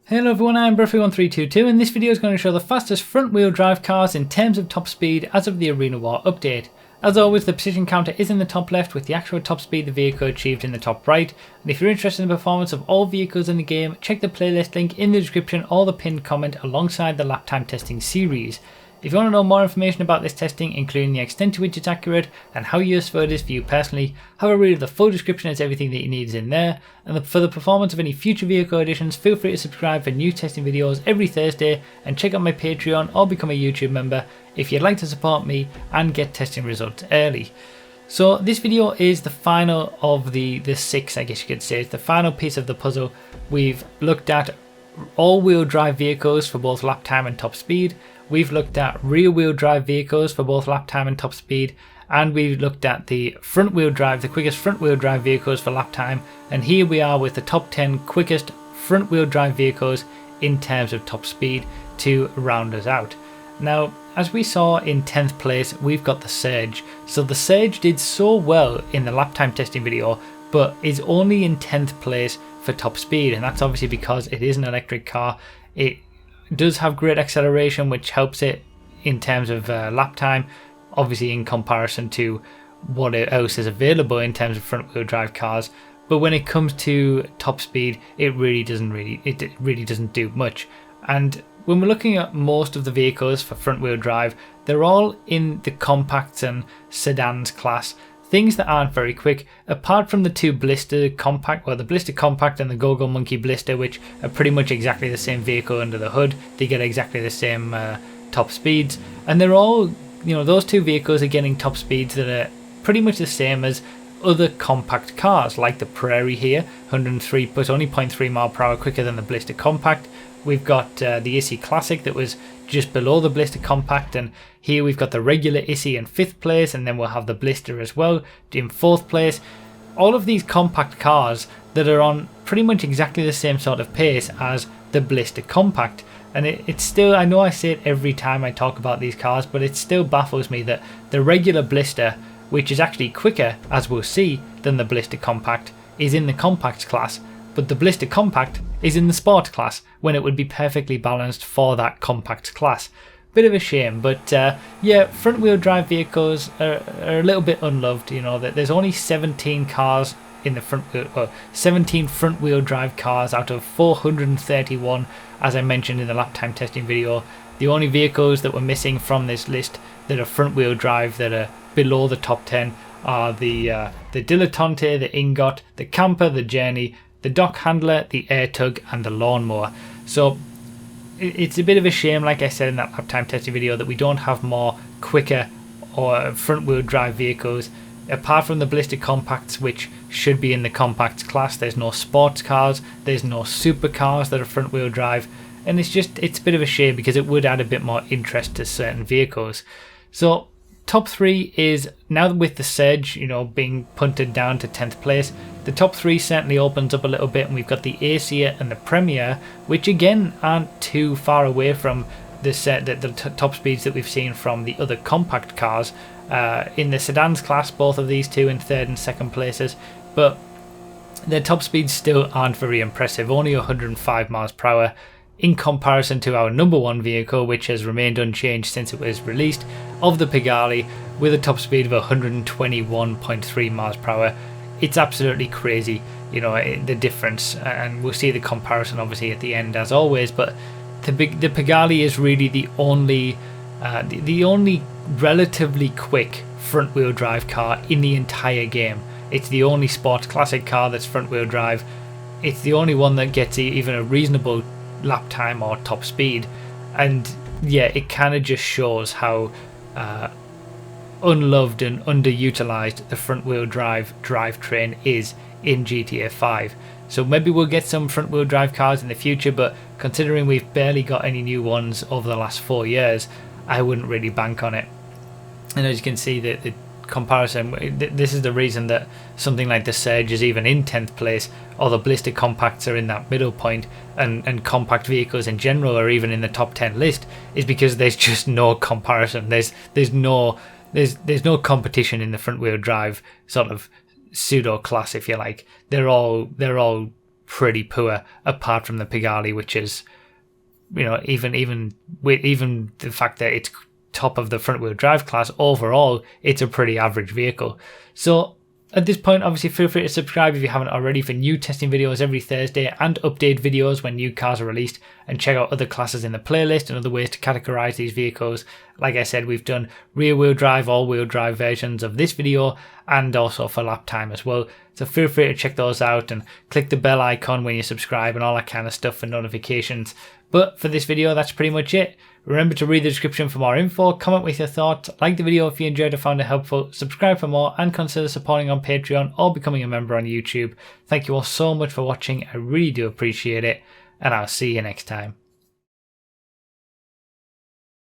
Hello everyone, I'm Burfy1322 and this video is going to show the fastest front wheel drive cars in terms of top speed as of the Arena War update. As always, the position counter is in the top left with the actual top speed the vehicle achieved in the top right, and if you're interested in the performance of all vehicles in the game, check the playlist link in the description or the pinned comment alongside the lap time testing series. If you want to know more information about this testing, including the extent to which it's accurate and how useful it is for you personally, have a read of the full description as everything that you need is in there. And for the performance of any future vehicle editions, feel free to subscribe for new testing videos every Thursday and check out my Patreon or become a YouTube member if you'd like to support me and get testing results early. So this video is the final of the six, I guess you could say. It's the final piece of the puzzle. We've looked at all-wheel drive vehicles for both lap time and top speed. We've looked at rear-wheel drive vehicles for both lap time and top speed, and we've looked at the front-wheel drive, the quickest front-wheel drive vehicles for lap time, and here we are with the top 10 quickest front-wheel drive vehicles in terms of top speed to round us out. Now, as we saw in 10th place, we've got the Surge. So the Surge did so well in the lap time testing video, but is only in 10th place for top speed, and that's obviously because it is an electric car. It does have great acceleration, which helps it in terms of lap time, obviously in comparison to what else is available in terms of front wheel drive cars. But when it comes to top speed, it really doesn't do much. And when we're looking at most of the vehicles for front wheel drive, they're all in the compacts and sedans class. Things that aren't very quick, apart from the two Blister Compact, well, the Blister Compact and the Go-Go Monkey Blister, which are pretty much exactly the same vehicle under the hood. They get exactly the same top speeds, and they're all, those two vehicles are getting top speeds that are pretty much the same as other compact cars, like the Prairie here, 103, but only 0.3 mile per hour quicker than the Blister Compact. We've got the Issy Classic that was just below the Blister Compact, and here we've got the regular Issy in 5th place, and then we'll have the Blister as well in 4th place. All of these compact cars that are on pretty much exactly the same sort of pace as the Blister Compact. And it's still, I know I say it every time I talk about these cars, but it still baffles me that the regular Blister, which is actually quicker, as we'll see, than the Blister Compact, is in the compact class, but the Blister Compact is in the sport class when it would be perfectly balanced for that compact class. Bit of a shame, but yeah, front wheel drive vehicles are a little bit unloved. That there's only 17 cars in the front wheel, 17 front wheel drive cars out of 431, as I mentioned in the lap time testing video. The only vehicles that were missing from this list that are front wheel drive that are below the top 10 are the Dilettante, the Ingot, the Camper, the Journey, the Dock Handler, the Airtug, and the Lawnmower. So it's a bit of a shame, like I said in that lap time testing video, that we don't have more quicker or front wheel drive vehicles. Apart from the Blister Compacts, which should be in the compacts class, there's no sports cars, there's no supercars that are front wheel drive, and it's a bit of a shame because it would add a bit more interest to certain vehicles. So top 3 is, now with the Surge, being punted down to 10th place, the top 3 certainly opens up a little bit, and we've got the Acia and the Premier, which again aren't too far away from the top speeds that we've seen from the other compact cars. In the sedans class, both of these two in 3rd and 2nd places, but their top speeds still aren't very impressive, only 105 miles per hour. In comparison to our number 1 vehicle, which has remained unchanged since it was released, of the Pegali, with a top speed of 121.3 miles per hour. It's absolutely crazy, the difference, and we'll see the comparison obviously at the end as always, but the Pegali is really the only relatively quick front wheel drive car in the entire game. It's the only sport classic car that's front wheel drive. It's the only one that gets even a reasonable lap time or top speed, and yeah, it kind of just shows how unloved and underutilized the front wheel drive drivetrain is in GTA 5. So maybe we'll get some front wheel drive cars in the future, but considering we've barely got any new ones over the last 4 years, I wouldn't really bank on it. And as you can see, the comparison, this is the reason that something like the Surge is even in 10th place, or the Blister Compacts are in that middle point, and compact vehicles in general are even in the top 10 list, is because there's just no comparison. There's no competition in the front wheel drive sort of pseudo class, if you like. They're all pretty poor, apart from the Pagani, which is, you know, even the fact that it's top of the front wheel drive class, overall it's a pretty average vehicle. So at this point, obviously feel free to subscribe if you haven't already for new testing videos every Thursday and update videos when new cars are released, and check out other classes in the playlist and other ways to categorize these vehicles. Like I said, we've done rear wheel drive, all wheel drive versions of this video, and also for lap time as well. So feel free to check those out and click the bell icon when you subscribe and all that kind of stuff for notifications. But for this video, that's pretty much it. Remember to read the description for more info, comment with your thoughts, like the video if you enjoyed or found it helpful, subscribe for more, and consider supporting on Patreon or becoming a member on YouTube. Thank you all so much for watching, I really do appreciate it, and I'll see you next time.